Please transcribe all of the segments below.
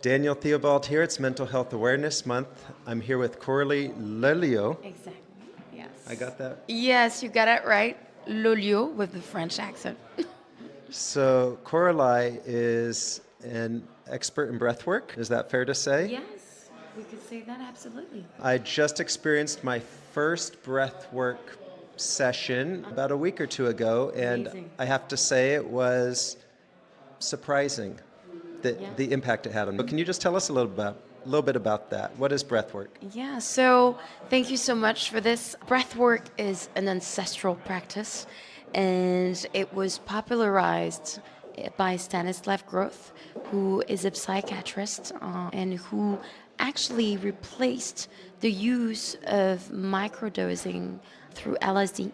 Daniel Theobald here. It's Mental Health Awareness Month. I'm here with Coralie Lolliot. Exactly. Yes. I got that? Yes, you got it right. Lolliot with the French accent. So Coralie is an expert in breath work. Is that fair to say? Yes, we could say that absolutely. I just experienced my first breath work session about a week or two ago, and Amazing. I have to say it was surprising, Yeah. the impact it had on me. But can you just tell us a little bit about that? What is breath work? Yeah, so thank you so much for this. Breathwork is an ancestral practice, and it was popularized by Stanislav Grof, who is a psychiatrist and who actually replaced the use of microdosing through LSD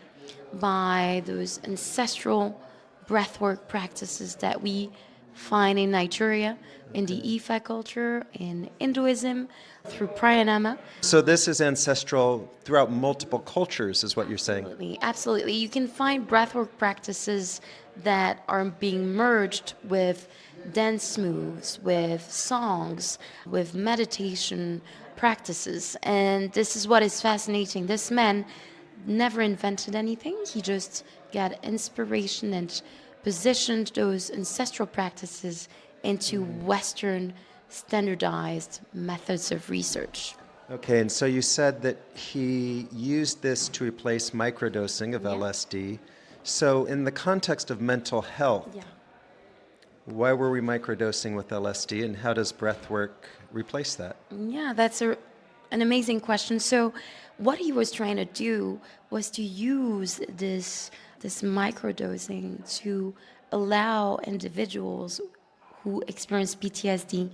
by those ancestral breathwork practices that we find in Nigeria, in the Ifa culture, in Hinduism, through pranayama. So this is ancestral throughout multiple cultures, is what you're saying? Absolutely, absolutely. You can find breathwork practices that are being merged with dance moves, with songs, with meditation practices. And this is what is fascinating. This man never invented anything, he just got inspiration and positioned those ancestral practices into Western standardized methods of research. Okay, and so you said that he used this to replace microdosing of Yeah. LSD. So in the context of mental health, Yeah. why were we microdosing with LSD, and how does breath work replace that? Yeah, that's an amazing question. So, what he was trying to do was to use this microdosing to allow individuals who experience PTSD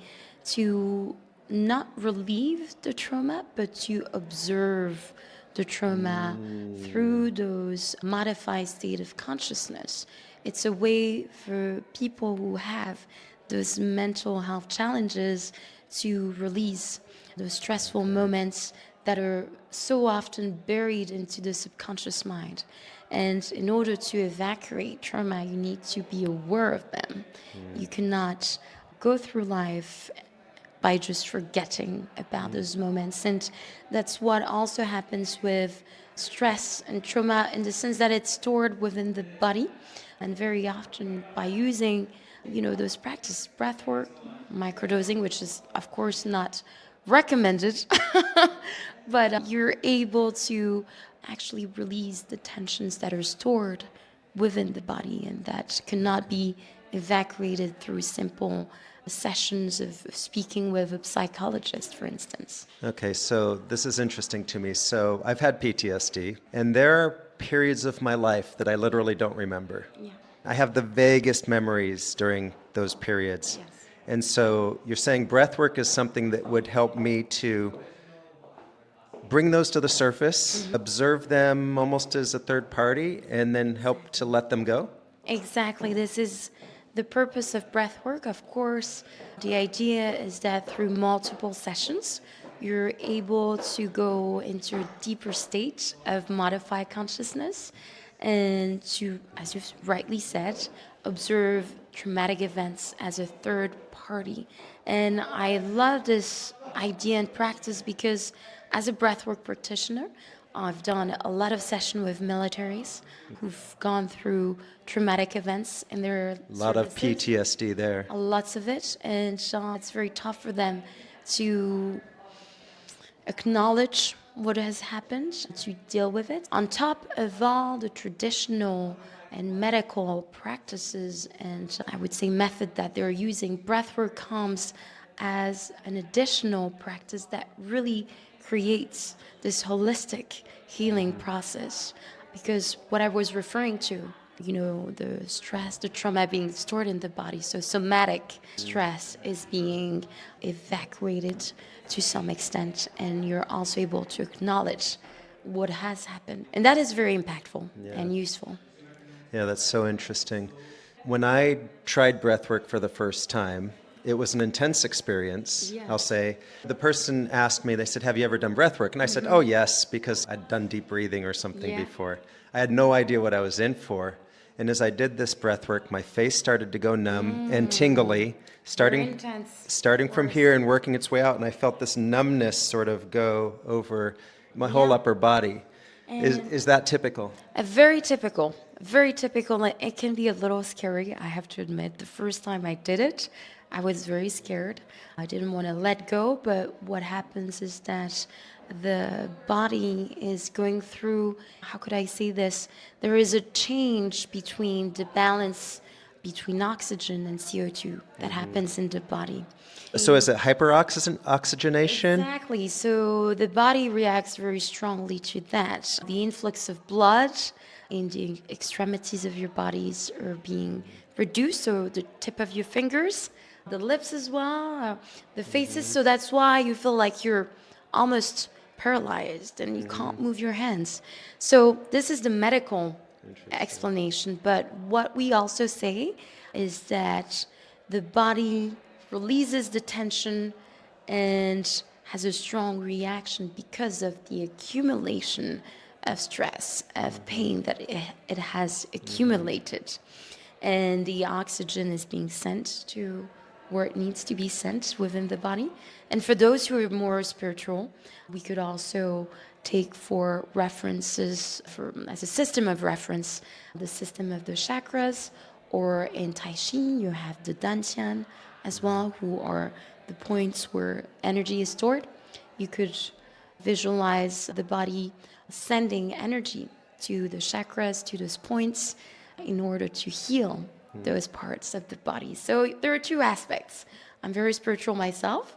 to not relieve the trauma, but to observe the trauma through those modified state of consciousness. It's a way for people who have those mental health challenges to release those stressful moments that are so often buried into the subconscious mind. And in order to evacuate trauma, you need to be aware of them. You cannot go through life by just forgetting about those moments. And that's what also happens with stress and trauma in the sense that it's stored within the body. And very often by using, those practice breath work, microdosing, which is of course not recommended, but you're able to actually release the tensions that are stored within the body and that cannot be evacuated through simple sessions of speaking with a psychologist, for instance. Okay, so this is interesting to me. So I've had PTSD, and there are periods of my life that I literally don't remember. Yeah. I have the vaguest memories during those periods. Yes. And so you're saying breath work is something that would help me to bring those to the surface, observe them almost as a third party, and then help to let them go? Exactly. This is the purpose of breath work. Of course, the idea is that through multiple sessions, you're able to go into a deeper state of modified consciousness and to, as you've rightly said, observe traumatic events as a third party. And I love this idea and practice because as a breathwork practitioner, I've done a lot of session with militaries who've gone through traumatic events in their A lot of services. PTSD there. Lots of it, and it's very tough for them to acknowledge what has happened, to deal with it. On top of all the traditional and medical practices and I would say method that they're using, breathwork comes as an additional practice that really creates this holistic healing process. Because what I was referring to, the stress, the trauma being stored in the body. So somatic stress is being evacuated to some extent, and you're also able to acknowledge what has happened. And that is very impactful and useful. Yeah, that's so interesting. When I tried breathwork for the first time, it was an intense experience, Yeah. I'll say. The person asked me, they said, "Have you ever done breathwork?" And I said, "Oh, yes," because I'd done deep breathing or something Yeah. before. I had no idea what I was in for. And as I did this breathwork, my face started to go numb and tingly. starting intense, starting of from course. here and working its way out, and I felt this numbness sort of go over my whole Yeah. upper body. Is And is that typical? very typical. Very typical. Like, it can be a little scary, I have to admit. The first time I did it, I was very scared. I didn't want to let go, but what happens is that the body is going through, how could I say this? There is a change between the balance between oxygen and CO2 that happens in the body. So is it oxygenation? Exactly. So the body reacts very strongly to that. The influx of blood in the extremities of your bodies are being reduced. So the tip of your fingers, the lips as well, the faces. So that's why you feel like you're almost paralyzed and you can't move your hands. So this is the medical explanation. But what we also say is that the body releases the tension and has a strong reaction because of the accumulation of stress, of pain that it has accumulated. And the oxygen is being sent to where it needs to be sent within the body. And for those who are more spiritual, we could also take for references, as a system of reference, the system of the chakras, or in Tai Chi, you have the Dantian as well, who are the points where energy is stored. You could visualize the body sending energy to the chakras, to those points, in order to heal those parts of the body. So there are two aspects. I'm very spiritual myself.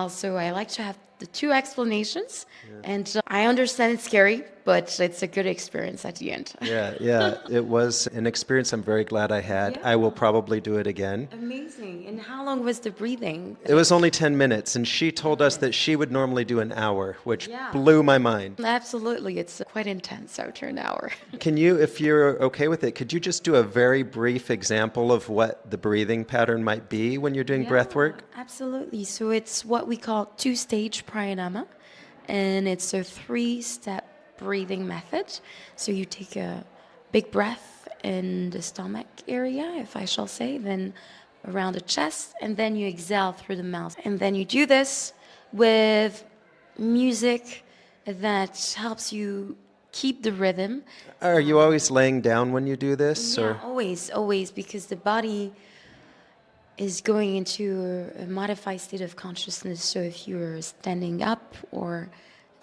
So I like to have the two explanations. And I understand it's scary, but it's a good experience at the end. Yeah. It was an experience I'm very glad I had. I will probably do it again. Amazing. And how long was the breathing? It was only 10 minutes, and she told us that she would normally do an hour, which Yeah. blew my mind. Absolutely. It's quite intense after an hour. Can you, if you're okay with it, could you just do a very brief example of what the breathing pattern might be when you're doing breath work? Absolutely. So it's what we call two-stage pranayama, and it's a three-step breathing method. So you take a big breath in the stomach area, if I shall say, then around the chest, and then you exhale through the mouth. And then you do this with music that helps you keep the rhythm. Are you always laying down when you do this? Yeah, Or always, because the body is going into a modified state of consciousness. So if you're standing up or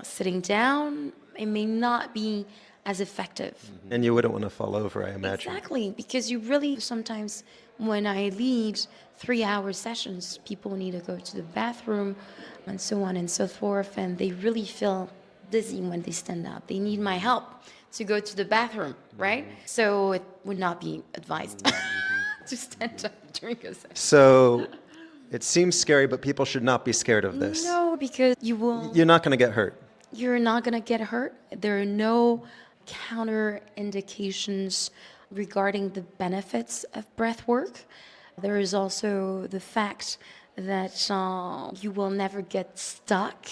sitting down, it may not be as effective. and you wouldn't want to fall over, I imagine. Exactly, because you really sometimes, when I lead 3-hour sessions, people need to go to the bathroom and so on and so forth, and they really feel dizzy when they stand up. They need my help to go to the bathroom, right? So it would not be advised to stand up during a session. So it seems scary, but people should not be scared of this. No, because you will. You're not going to get hurt. You're not going to get hurt. There are no counter indications regarding the benefits of breath work. There is also the fact that you will never get stuck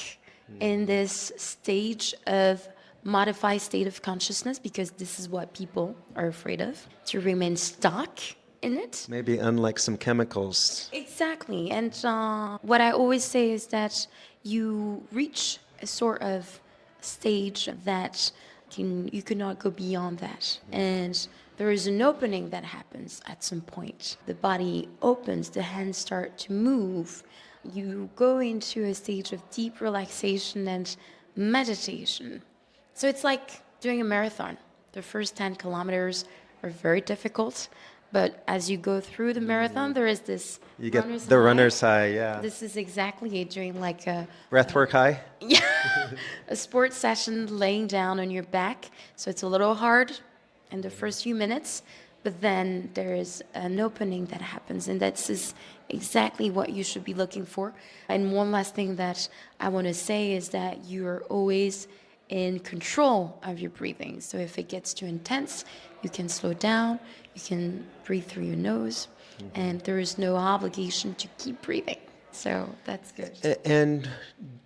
in this stage of modified state of consciousness, because this is what people are afraid of, to remain stuck in it. Maybe unlike some chemicals. Exactly. And what I always say is that you reach a sort of stage that you cannot go beyond that. And there is an opening that happens at some point. The body opens, the hands start to move. You go into a stage of deep relaxation and meditation. So it's like doing a marathon. The first 10 kilometers are very difficult. But as you go through the marathon, there is this You get the runner's high, yeah. This is exactly it, during like a Breathwork high? a sports session, laying down on your back. So it's a little hard in the first few minutes, but then there is an opening that happens, and that's exactly what you should be looking for. And one last thing that I want to say is that you're always in control of your breathing. So if it gets too intense, you can slow down, you can breathe through your nose, and there is no obligation to keep breathing. So that's good. And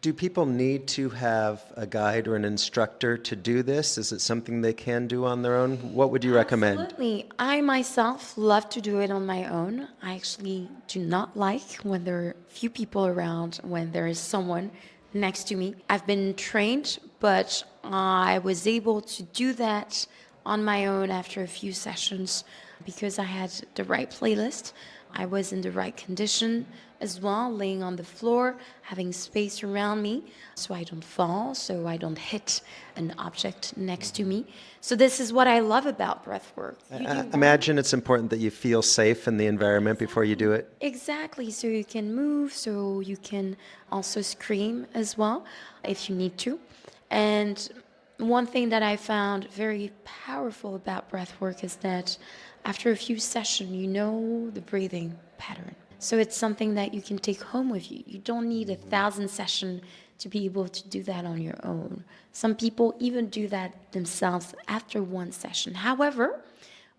do people need to have a guide or an instructor to do this? Is it something they can do on their own? What would you recommend? Absolutely. I myself love to do it on my own. I actually do not like when there are few people around, when there is someone next to me. I've been trained, but I was able to do that on my own after a few sessions because I had the right playlist. I was in the right condition as well, laying on the floor, having space around me so I don't fall, so I don't hit an object next to me. So this is what I love about breath work. You do I one- imagine it's important that you feel safe in the environment before you do it. Exactly, so you can move, so you can also scream as well if you need to. And one thing that I found very powerful about breath work is that after a few sessions, you know the breathing pattern. So it's something that you can take home with you. You don't need 1,000 sessions to be able to do that on your own. Some people even do that themselves after one session. However,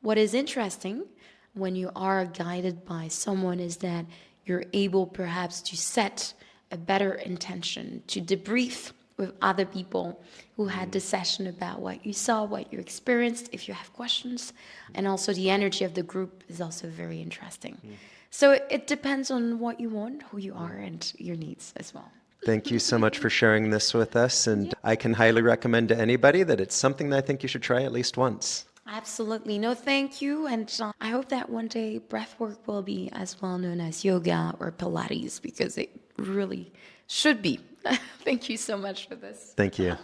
what is interesting when you are guided by someone is that you're able perhaps to set a better intention, to debrief with other people who had the session about what you saw, what you experienced, if you have questions. And also the energy of the group is also very interesting. So it depends on what you want, who you are, and your needs as well. Thank you so much for sharing this with us. And I can highly recommend to anybody that it's something that I think you should try at least once. Absolutely. No, thank you. And I hope that one day breathwork will be as well known as yoga or Pilates because it really should be. Thank you so much for this. Thank you.